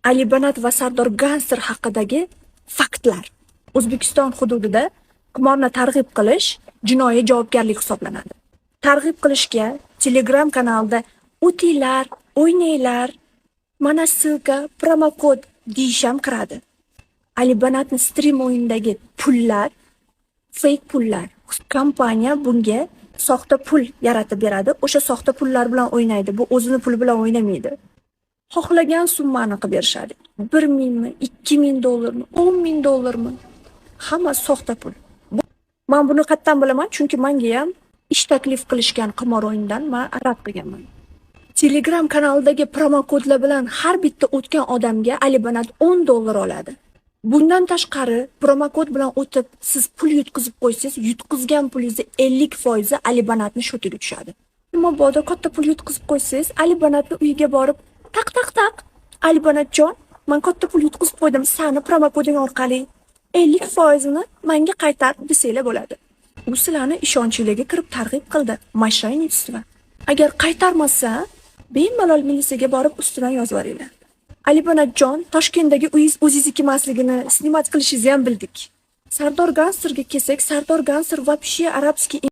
Ali Banat va Sardor Gangster haqidagi faktlar. O'zbekiston hududida qimorni targ'ib qilish jinoiy javobgarlik hisoblanadi. Targ'ib qilishga Telegram kanalida o'tinglar, o'ynanglar, mana ssilka, promokod deyisham kiradi. Ali Banatni stream o'yinidagi pullar fake pullar. Kompaniya bunga soxta pul yaratib beradi. O'sha soxta pullar bilan o'ynaydi. Bu o'zini puli bilan o'ynamaydi. Xohlagan summani qilib berishadi. 1000 mi, 2000 dollarmi, 10.000 dollarmi? Hamma soxta pul. Men buni qayerdan bilaman? Chunki menga ham ish taklif qilishgan qimor o'yinidan men rad qilganman. Telegram kanalidagi promokodlar bilan har bitta o'tgan odamga Ali Banat 10 dollar oladi. Bundan tashqari promokod bilan o'tib siz pul yutkizib qo'ysangiz, yutqizgan pulingizni 50% Ali Banatning shotiga tushadi. Mabodo katta pul yutkizib qo'ysangiz, Ali Banatning uyiga borib taq. Ali Banatjon, men katta pul yutkizib qo'ydim, seni promokoding orqali 50%ni menga qaytar desanglar bo'ladi. U sizlarni ishonchingizga kirib targ'ib qildi, mashaynichество. Agar qaytarmasa, bemalol militsiyaga borib ustidan yozib beringlar. Ali Banatjon, Toshkentdagi uyingiz o'zingizniki emasligini snimat qilishingizni ham bildik. Sardor Gangsterga kelsak, Sardor Gangster вообще arabskiy